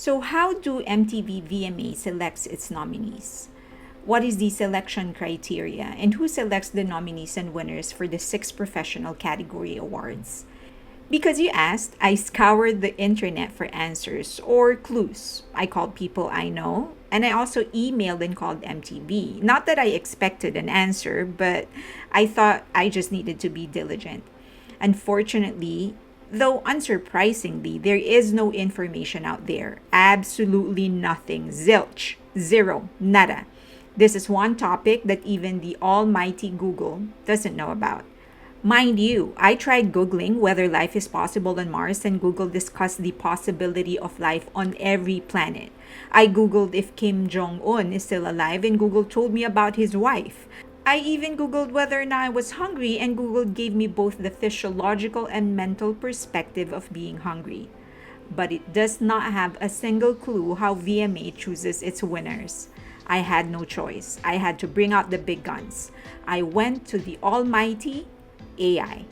So, how do MTV VMA selects its nominees? What is the selection criteria, and who selects the nominees and winners for the 6 professional category awards? Because you asked, I scoured the internet for answers or clues. I called people I know, and I also emailed and called MTV. Not that I expected an answer, but I thought I just needed to be diligent. Unfortunately, though unsurprisingly, there is no information out there. Absolutely nothing. Zilch. Zero. Nada. This is one topic that even the almighty Google doesn't know about. Mind you, I tried Googling whether life is possible on Mars, and Google discussed the possibility of life on every planet. I Googled if Kim Jong Un is still alive, and Google told me about his wife. I even Googled whether or not I was hungry, and Google gave me both the physiological and mental perspective of being hungry. But it does not have a single clue how VMA chooses its winners. I had no choice. I had to bring out the big guns. I went to the almighty AI.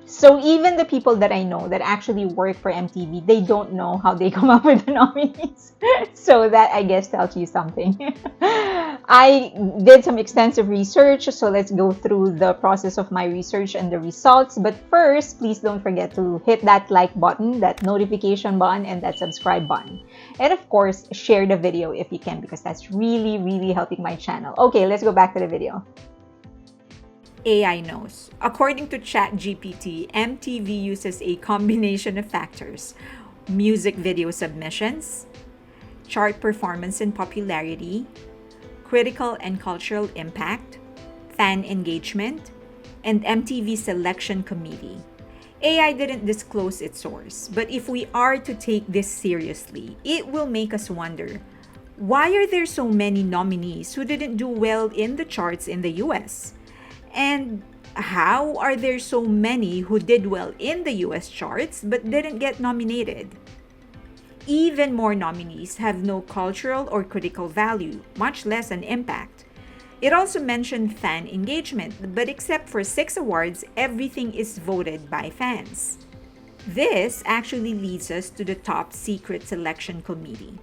So even the people that I know that actually work for MTV, they don't know how they come up with the nominees. So that, I guess, tells you something. I did some extensive research, so let's go through the process of my research and the results. But first, please don't forget to hit that like button, that notification button, and that subscribe button. And of course, share the video if you can, because that's really, really helping my channel. Okay, let's go back to the video. AI knows. According to ChatGPT, MTV uses a combination of factors: music video submissions, chart performance and popularity, critical and cultural impact, fan engagement, and MTV selection committee. AI didn't disclose its source, but if we are to take this seriously, it will make us wonder, why are there so many nominees who didn't do well in the charts in the US? And how are there so many who did well in the US charts but didn't get nominated? Even more nominees have no cultural or critical value, much less an impact. It also mentioned fan engagement, but except for 6 awards, everything is voted by fans. This actually leads us to the top secret selection committee.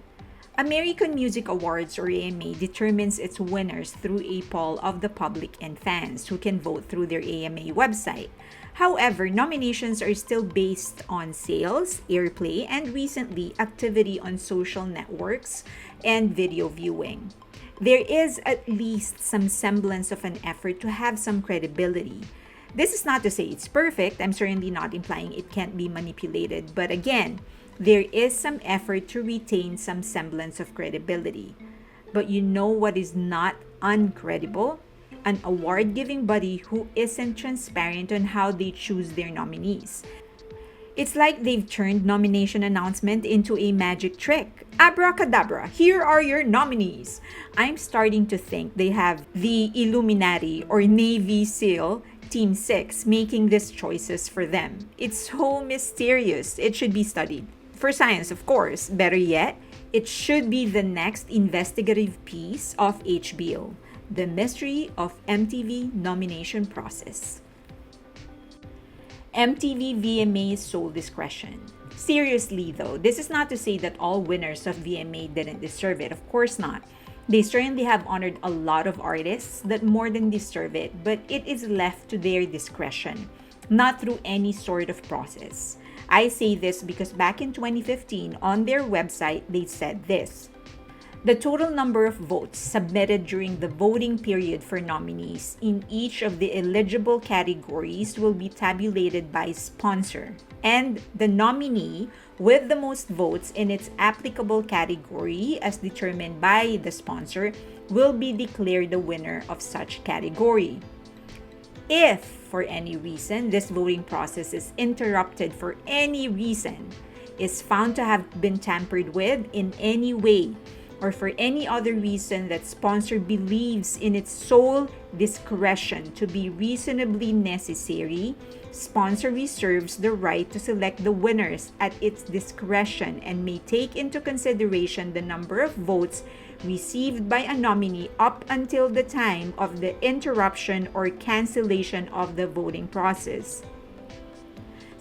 American Music Awards, or AMA, determines its winners through a poll of the public and fans who can vote through their AMA website. However, nominations are still based on sales, airplay, and recently, activity on social networks and video viewing. There is at least some semblance of an effort to have some credibility. This is not to say it's perfect. I'm certainly not implying it can't be manipulated. But again, there is some effort to retain some semblance of credibility. But you know what is not uncredible? An award-giving body who isn't transparent on how they choose their nominees. It's like they've turned nomination announcement into a magic trick. Abracadabra, here are your nominees. I'm starting to think they have the Illuminati or Navy SEAL Team 6 making these choices for them. It's so mysterious. It should be studied. For science, of course. Better yet, it should be the next investigative piece of HBO, The Mystery of MTV Nomination Process. MTV VMA's sole discretion. Seriously though, this is not to say that all winners of VMA didn't deserve it. Of course not. They certainly have honored a lot of artists that more than deserve it, but it is left to their discretion, not through any sort of process. I say this because back in 2015, on their website, they said this: the total number of votes submitted during the voting period for nominees in each of the eligible categories will be tabulated by sponsor, and the nominee with the most votes in its applicable category, as determined by the sponsor, will be declared the winner of such category. If, for any reason, this voting process is interrupted for any reason, is found to have been tampered with in any way, or for any other reason that sponsor believes in its sole discretion to be reasonably necessary, sponsor reserves the right to select the winners at its discretion and may take into consideration the number of votes received by a nominee up until the time of the interruption or cancellation of the voting process.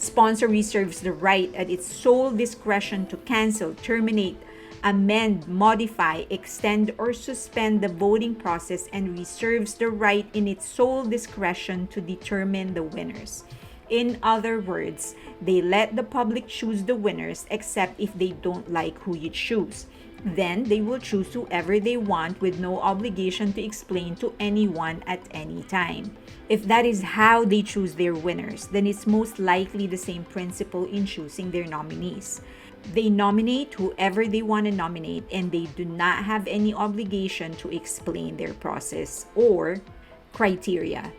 Sponsor reserves the right at its sole discretion to cancel, terminate, amend, modify, extend, or suspend the voting process and reserves the right in its sole discretion to determine the winners. In other words, they let the public choose the winners except if they don't like who you choose. Then they will choose whoever they want with no obligation to explain to anyone at any time. If that is how they choose their winners, then it's most likely the same principle in choosing their nominees. They nominate whoever they want to nominate and they do not have any obligation to explain their process or criteria.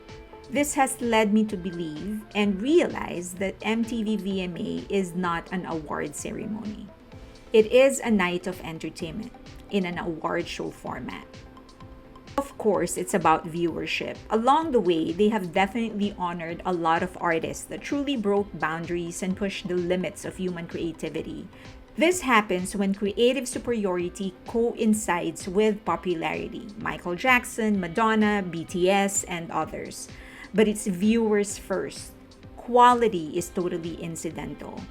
This has led me to believe and realize that MTV VMA is not an award ceremony. It is a night of entertainment in an award show format. Of course, it's about viewership. Along the way, they have definitely honored a lot of artists that truly broke boundaries and pushed the limits of human creativity. This happens when creative superiority coincides with popularity. Michael Jackson, Madonna, BTS, and others. But it's viewers first. Quality is totally incidental.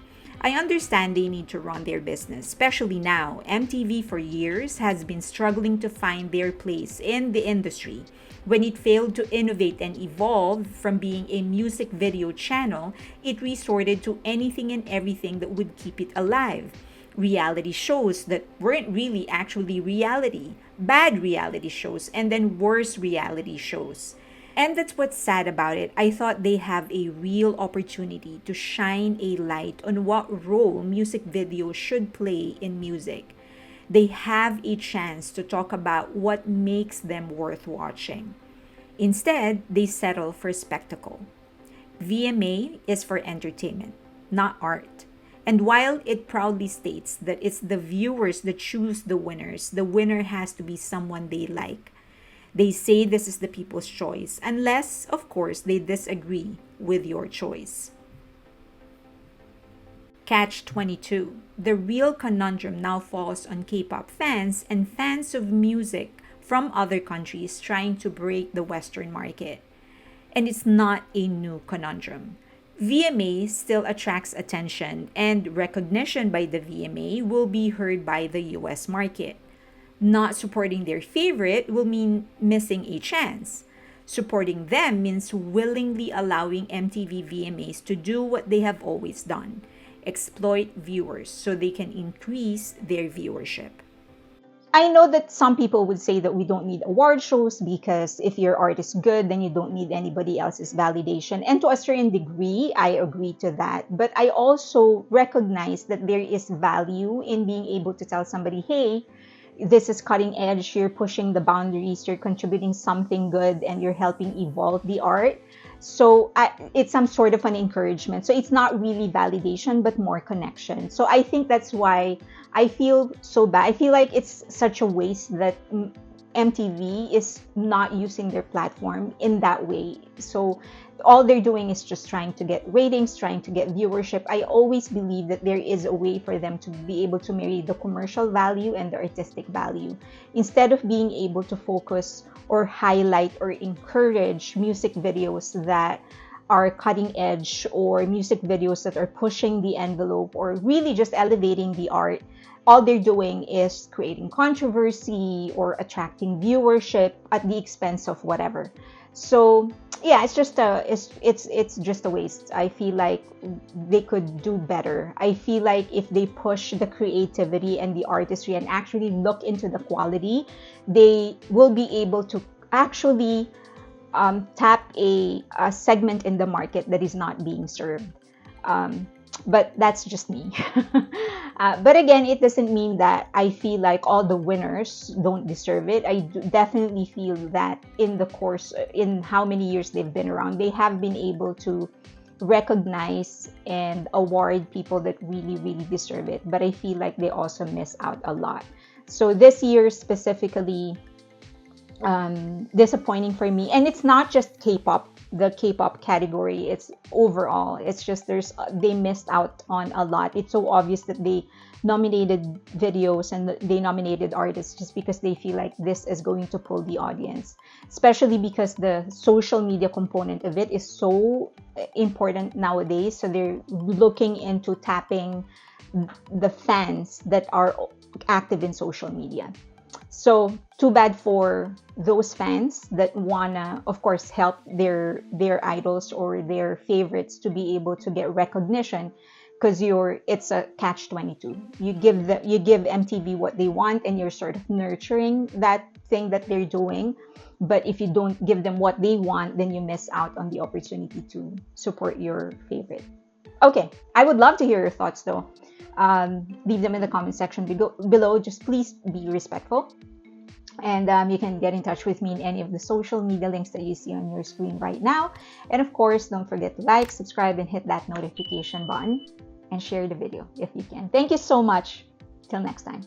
I understand they need to run their business, especially now. MTV for years has been struggling to find their place in the industry. When it failed to innovate and evolve from being a music video channel, it resorted to anything and everything that would keep it alive. Reality shows that weren't really actually reality, bad reality shows, and then worse reality shows. And that's what's sad about it. I thought they have a real opportunity to shine a light on what role music videos should play in music. They have a chance to talk about what makes them worth watching. Instead, they settle for spectacle. VMA is for entertainment, not art. And while it proudly states that it's the viewers that choose the winners, the winner has to be someone they like. They say this is the people's choice, unless, of course, they disagree with your choice. Catch 22. The real conundrum now falls on K-pop fans and fans of music from other countries trying to break the Western market. And it's not a new conundrum. VMA still attracts attention, and recognition by the VMA will be heard by the US market. Not supporting their favorite will mean missing a chance. Supporting them means willingly allowing MTV VMAs to do what they have always done: exploit viewers so they can increase their viewership. I know that some people would say that we don't need award shows because if your art is good, then you don't need anybody else's validation. And to a certain degree, I agree to that. But I also recognize that there is value in being able to tell somebody, hey, this is cutting edge, you're pushing the boundaries, you're contributing something good, and you're helping evolve the art. So it's some sort of an encouragement. So it's not really validation, but more connection. So I think that's why I feel so bad. I feel like it's such a waste that MTV is not using their platform in that way. So all they're doing is just trying to get ratings, trying to get viewership. I always believe that there is a way for them to be able to marry the commercial value and the artistic value. Instead of being able to focus or highlight or encourage music videos that are cutting edge or music videos that are pushing the envelope or really just elevating the art, all they're doing is creating controversy or attracting viewership at the expense of whatever. So yeah, it's just a waste. I feel like they could do better. I feel like if they push the creativity and the artistry and actually look into the quality, they will be able to actually tap a segment in the market that is not being served. But that's just me. But again, it doesn't mean that I feel like all the winners don't deserve it. I definitely feel that in the course, in how many years they've been around, they have been able to recognize and award people that really, really deserve it. But I feel like they also miss out a lot. So this year specifically, disappointing for me. And it's not just K-pop, the K-pop category. It's overall. It's just they missed out on a lot. It's so obvious that they nominated videos and they nominated artists just because they feel like this is going to pull the audience, especially because the social media component of it is so important nowadays. So they're looking into tapping the fans that are active in social media. So too bad for those fans that wanna, of course, help their idols or their favorites to be able to get recognition, because it's a catch 22. You give MTV what they want, and you're sort of nurturing that thing that they're doing. But if you don't give them what they want, then you miss out on the opportunity to support your favorite. Okay, I would love to hear your thoughts though. Leave them in the comment section below. Just please be respectful. And you can get in touch with me in any of the social media links that you see on your screen right now. And of course, don't forget to like, subscribe, and hit that notification button. And share the video if you can. Thank you so much. Till next time.